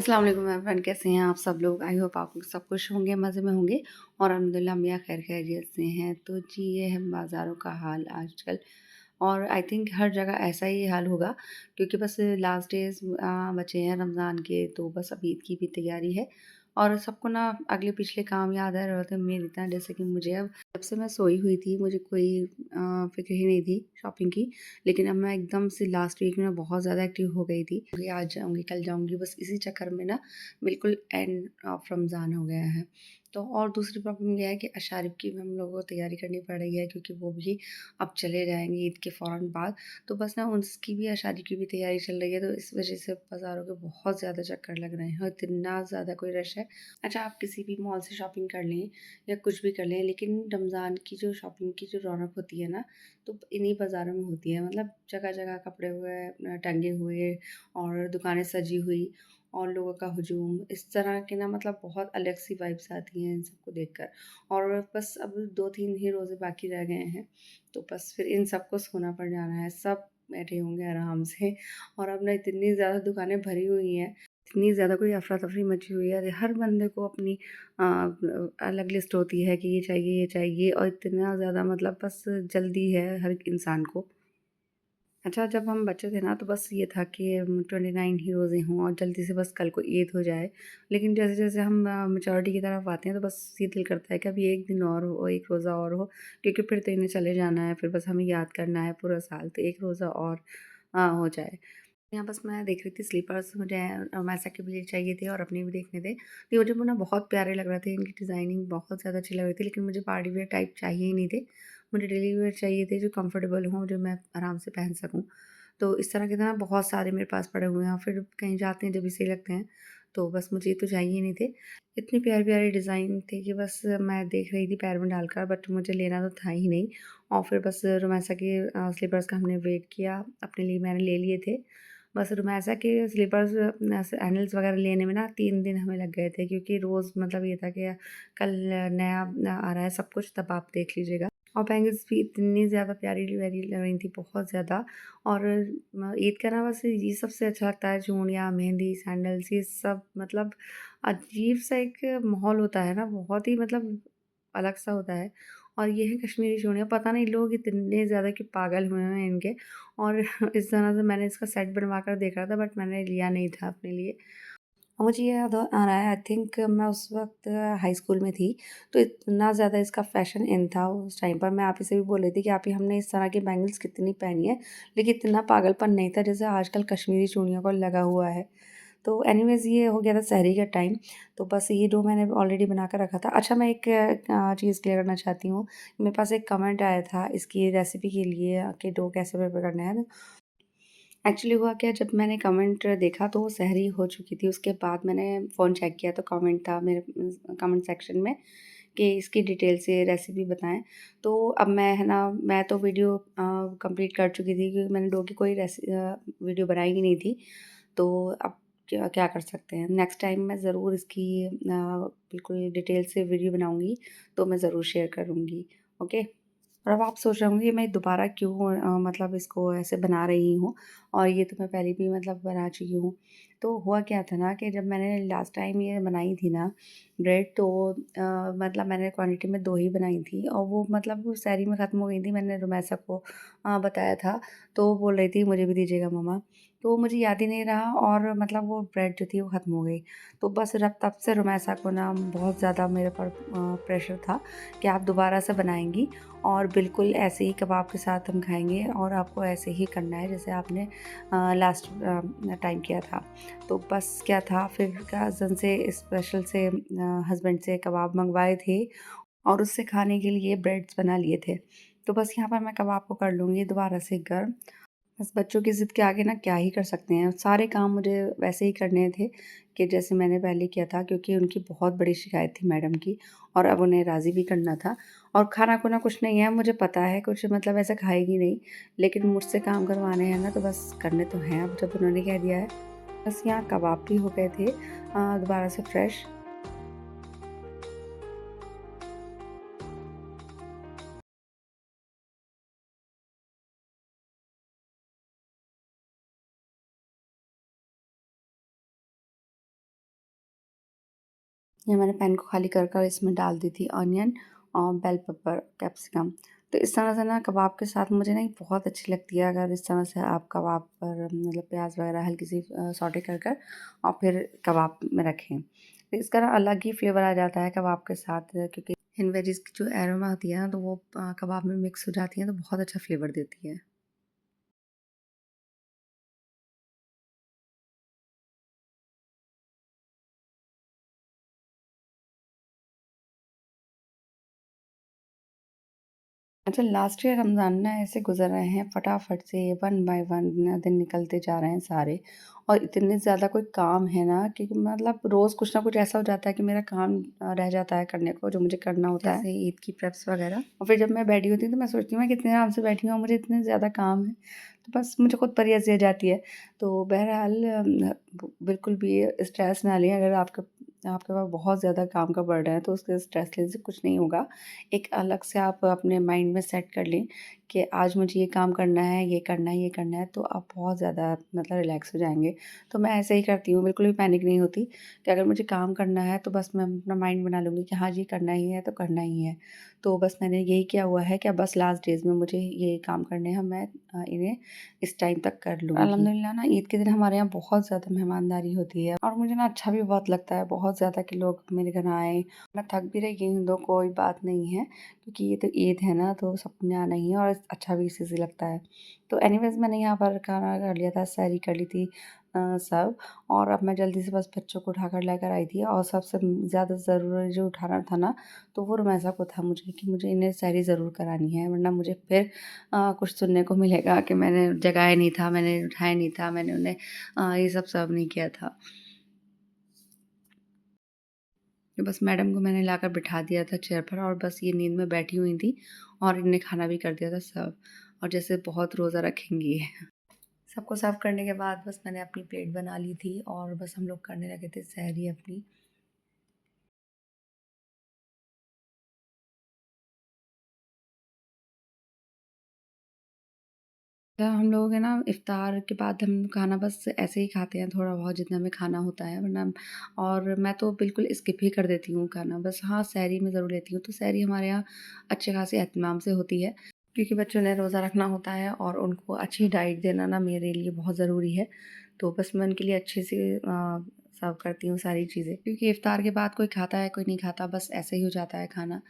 अस्सलाम वालेकुम एवरीवन, कैसे हैं आप सब लोग। आई होप आप लोग सब खुश होंगे, मज़े में होंगे और अल्हम्दुलिल्लाह हम यहाँ खैर खैरियत से हैं। तो जी ये है बाज़ारों का हाल आजकल और आई थिंक हर जगह ऐसा ही हाल होगा क्योंकि बस लास्ट डेज़ बचे हैं रमज़ान के, तो बस अब ईद की भी तैयारी है और सबको ना अगले पिछले काम याद आ रहे होते हैं मेरी तरह। जैसे कि मुझे अब जब से मैं सोई हुई थी मुझे कोई फ़िक्र ही नहीं थी शॉपिंग की, लेकिन अब मैं एकदम से लास्ट वीक में बहुत ज़्यादा एक्टिव हो गई थी कि आज जाऊँगी, कल जाऊँगी, बस इसी चक्कर में ना बिल्कुल एंड ऑफ रमज़ान हो गया है। तो और दूसरी प्रॉब्लम ये है कि अशारिब की भी हम लोगों को तैयारी करनी पड़ रही है क्योंकि वो भी अब चले जाएँगे ईद के फ़ौरन बाद। तो बस ना उसकी भी शादी की भी तैयारी चल रही है, तो इस वज़ह से बाज़ारों के बहुत ज़्यादा चक्कर लग रहे हैं और इतना ज़्यादा कोई रश है। अच्छा, आप किसी भी मॉल से शॉपिंग कर लें या कुछ भी कर लें, लेकिन रमज़ान की जो शॉपिंग की जो रौनक होती है ना, तो इन्हीं बाज़ारों में होती है। मतलब जगह-जगह कपड़े हुए टंगे हुए और दुकानें सजी हुई और लोगों का हुजूम, इस तरह के ना मतलब बहुत अलग सी वाइब्स आती हैं इन सबको देखकर। और बस अब 2-3 ही रोज़े बाकी रह गए हैं, तो बस फिर इन सबको सोना पड़ जाना है। सब बैठे होंगे आराम से और अब ना इतनी ज़्यादा दुकानें भरी हुई हैं, इतनी ज़्यादा कोई अफ़रा-तफ़री मची हुई है। हर बंदे को अपनी अलग लिस्ट होती है कि ये चाहिए और इतना ज़्यादा मतलब बस जल्दी है हर इंसान को। अच्छा, जब हम बच्चे थे ना तो बस ये था कि 29 ही रोज़े हों और जल्दी से बस कल को ईद हो जाए। लेकिन जैसे-जैसे हम मैच्योरिटी की तरफ आते हैं तो बस ये दिल करता है कि अभी 1 दिन और हो, 1 रोज़ा और हो, क्योंकि फिर तो इन्हें चले जाना है, फिर बस हमें याद करना है पूरा साल, तो 1 रोज़ा और हो जाए। यहाँ बस मैं देख रही थी स्लीपर्स, मुझे मैसा के भी चाहिए थे और अपने भी देखने थे। तो मुझे वो ना बहुत प्यारे लग रहे थे, इनकी डिज़ाइनिंग बहुत ज़्यादा अच्छी लग रही थी, लेकिन मुझे पार्टी वियर टाइप चाहिए ही नहीं थे। मुझे डेली वियर चाहिए थे जो कंफर्टेबल हों, जो मैं आराम से पहन सकूँ। तो इस तरह के ना बहुत सारे मेरे पास पड़े हुए हैं और फिर कहीं जाते हैं जब भी सही लगते हैं, तो बस मुझे ये तो चाहिए ही नहीं थे। इतने प्यारे-प्यारे डिज़ाइन थे कि बस मैं देख रही थी पैर में डालकर, बट मुझे लेना तो था ही नहीं और फिर बस रोमेसा के स्लीपर्स का हमने वेट किया, अपने लिए मैंने ले लिए थे। बस रोमेसा के स्लीपर्स सैंडल्स वगैरह लेने में ना 3 दिन हमें लग गए थे क्योंकि रोज़ मतलब ये था कि कल नया आ रहा है सब कुछ, तब आप देख लीजिएगा। और बैंगल्स भी इतनी ज़्यादा प्यारी-प्यारी लग रही थी, बहुत ज़्यादा। और ईद का ना बस ये सबसे अच्छा लगता है, चूड़ियाँ, मेहंदी, सैंडल्स, ये सब मतलब अजीब-सा एक माहौल होता है ना, बहुत ही मतलब अलग-सा होता है। और ये है कश्मीरी चूड़ियाँ, पता नहीं लोग इतने ज़्यादा कि पागल हुए हैं इनके। और इस तरह से मैंने इसका सेट बनवा कर देखा था, बट मैंने लिया नहीं था अपने लिए। मुझे याद आ रहा है, आई थिंक मैं उस वक़्त हाई स्कूल में थी, तो इतना ज़्यादा इसका फ़ैशन इन था उस टाइम पर। मैं आप ही से भी बोल रही थी कि आप ही हमने इस तरह की बैंगल्स कितनी पहनी है, लेकिन इतना पागलपन नहीं था जैसे आजकल कश्मीरी चूड़ियों को लगा हुआ है। तो एनीवेज़ ये हो गया था सहरी का टाइम, तो बस ये डो मैंने ऑलरेडी बना कर रखा था। अच्छा, मैं एक चीज़ क्लियर करना चाहती हूँ, मेरे पास एक कमेंट आया था इसकी रेसिपी के लिए कि डो कैसे प्रिपेयर करना है। एक्चुअली हुआ क्या, जब मैंने कमेंट देखा तो वो सहरी हो चुकी थी। उसके बाद मैंने फ़ोन चेक किया तो कमेंट था मेरे कमेंट सेक्शन में कि इसकी डिटेल से रेसिपी बताएँ। तो अब मैं है ना, मैं तो वीडियो कंप्लीट कर चुकी थी क्योंकि मैंने डो की कोई वीडियो बनाई ही नहीं थी। तो अब क्या क्या कर सकते हैं। नेक्स्ट टाइम मैं ज़रूर इसकी बिल्कुल डिटेल से वीडियो बनाऊँगी, तो मैं ज़रूर शेयर करूँगी। ओके? और अब आप सोच रहे होंगे मैं दोबारा क्यों मतलब इसको ऐसे बना रही हूँ और ये तो मैं पहले भी मतलब बना चुकी हूँ। तो हुआ क्या था ना कि जब मैंने लास्ट टाइम ये बनाई थी ना ब्रेड, तो मतलब मैंने क्वांटिटी में 2 ही बनाई थी और वो मतलब वो सहरी में ख़त्म हो गई थी। मैंने रुमैसा को बताया था, तो वो बोल रही थी मुझे भी दीजिएगा मम्मा। तो मुझे याद ही नहीं रहा और मतलब वो ब्रेड जो थी वो ख़त्म हो गई। तो बस रब तब से रुमैसा को ना बहुत ज़्यादा मेरे पर प्रेशर था कि आप दोबारा से बनाएँगी और बिल्कुल ऐसे ही कबाब के साथ हम खाएँगे और आपको ऐसे ही करना है जैसे आपने लास्ट टाइम किया था। तो बस क्या था, फिर कज़न से स्पेशल से हस्बैंड से कबाब मँगवाए थे और उससे खाने के लिए ब्रेड्स बना लिए थे। तो बस यहाँ पर मैं कबाब को कर लूँगी दोबारा से गर्म। बस बच्चों की ज़िद के आगे ना क्या ही कर सकते हैं। सारे काम मुझे वैसे ही करने थे कि जैसे मैंने पहले किया था, क्योंकि उनकी बहुत बड़ी शिकायत थी मैडम की और अब उन्हें राज़ी भी करना था। और खाना-खुना कुछ नहीं है, मुझे पता है कुछ मतलब ऐसा खाएगी नहीं, लेकिन मुझसे काम करवाने हैं ना तो बस करने तो हैं अब जब उन्होंने कह दिया है। बस यहाँ कबाब भी हो गए थे दोबारा से फ्रेश। ये मैंने पैन को खाली कर इसमें डाल दी थी ऑनियन और बेल पेपर, कैप्सिकम। तो इस तरह से ना कबाब के साथ मुझे ना ये बहुत अच्छी लगती है, अगर इस तरह से आप कबाब पर मतलब प्याज़ वगैरह हल्की सी सौटे कर और फिर कबाब में रखें। तो इसका ना अलग ही फ्लेवर आ जाता है कबाब के साथ, क्योंकि इन वेजिज़ की जो एरोमा होती है ना, तो वो कबाब में मिक्स हो जाती हैं, तो बहुत अच्छा फ्लेवर देती है। अच्छा, लास्ट ईयर रमज़ान ना ऐसे गुज़र रहे हैं फटाफट से, वन बाय वन दिन निकलते जा रहे हैं सारे, और इतने ज़्यादा कोई काम है ना कि मतलब रोज़ कुछ ना कुछ ऐसा हो जाता है कि मेरा काम रह जाता है करने को, जो मुझे करना होता है, जैसे ईद की प्रेप्स वगैरह। और फिर जब मैं बैठी होती हूँ तो मैं सोचती हूँ मैं कितने आराम से बैठी हूँ और मुझे इतने ज़्यादा काम है, तो बस मुझे खुद पर ही हँसी आ जाती है। तो बहरहाल बिल्कुल भी स्ट्रेस ना लें, अगर आपके आपके पास बहुत ज़्यादा काम का बर्डन है तो उसके स्ट्रेस लेने से कुछ नहीं होगा। एक अलग से आप अपने माइंड में सेट कर लें कि आज मुझे ये काम करना है, ये करना है, ये करना है, तो आप बहुत ज़्यादा मतलब रिलैक्स हो जाएँगे। तो मैं ऐसे ही करती हूँ, बिल्कुल भी पैनिक नहीं होती कि अगर मुझे काम करना है तो बस मैं अपना माइंड बना लूँगी कि हाँ जी, करना ही है तो करना ही है। तो बस मैंने यही किया हुआ है कि अब बस लास्ट डेज़ में मुझे ये काम करने हैं, मैं इन्हें इस टाइम तक कर लूँगी। अल्हम्दुलिल्लाह ना ईद के दिन हमारे यहाँ बहुत ज़्यादा मेहमानदारी होती है और मुझे ना अच्छा भी बहुत लगता है बहुत ज़्यादा कि लोग मेरे घर आएँ। मैं थक भी रही हूँ तो कोई बात नहीं है, क्योंकि ये तो ईद है ना, तो सबने आना ही है और अच्छा भी इसी से लगता है। तो एनीवेज़ मैंने यहाँ पर खाना कर लिया था, सहरी कर ली थी सर्व, और अब मैं जल्दी से बस बच्चों को उठाकर लेकर आई थी, और सबसे ज़्यादा ज़रूरी जो उठाना था ना, तो वो रुमैसा को था मुझे, कि मुझे इन्हें सहरी ज़रूर करानी है, वरना मुझे फिर कुछ सुनने को मिलेगा कि मैंने जगाया नहीं था, मैंने उठाया नहीं था, मैंने उन्हें ये सब सर्व नहीं किया था। कि बस मैडम को मैंने लाकर बिठा दिया था चेयर पर, और बस ये नींद में बैठी हुई थी और इन्हें खाना भी कर दिया था सर्व, और जैसे बहुत रोज़ा रखेंगी। सबको सर्व करने के बाद बस मैंने अपनी प्लेट बना ली थी और बस हम लोग करने लगे थे सहरी अपनी। हम लोगों के ना इफ्तार के बाद हम खाना बस ऐसे ही खाते हैं थोड़ा बहुत जितना हमें खाना होता है, वरना और मैं तो बिल्कुल स्किप ही कर देती हूँ खाना, बस हाँ सहरी में ज़रूर लेती हूँ। तो सहरी हमारे यहाँ अच्छे खासे एहतमाम से होती है, क्योंकि बच्चों ने रोज़ा रखना होता है और उनको अच्छी डाइट देना ना मेरे लिए बहुत ज़रूरी है। तो बस मैं उनके लिए अच्छे से सर्व करती हूँ सारी चीज़ें, क्योंकि इफ्तार के बाद कोई खाता है कोई नहीं खाता, बस ऐसे ही हो जाता है खाना।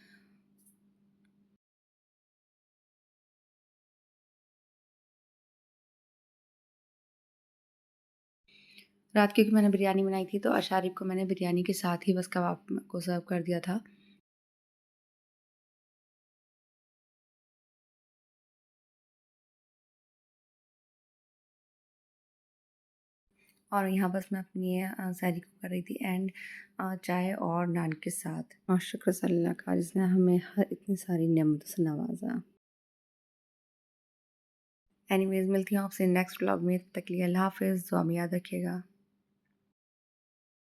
रात क्योंकि मैंने बिरयानी बनाई थी तो अशारिब को मैंने बिरयानी के साथ ही बस कबाब को सर्व कर दिया था। और यहाँ बस मैं अपनी सैरी को कर रही थी एंड चाय और नान के साथ। और शुक्र है अल्लाह का जिसने हमें हर इतनी सारी नेमतों से नवाज़ा। एनीवेज़ मिलती हूँ आपसे नेक्स्ट व्लॉग में, तब तक के लिए अल्लाह हाफ़िज़, दुआ में याद रखिएगा।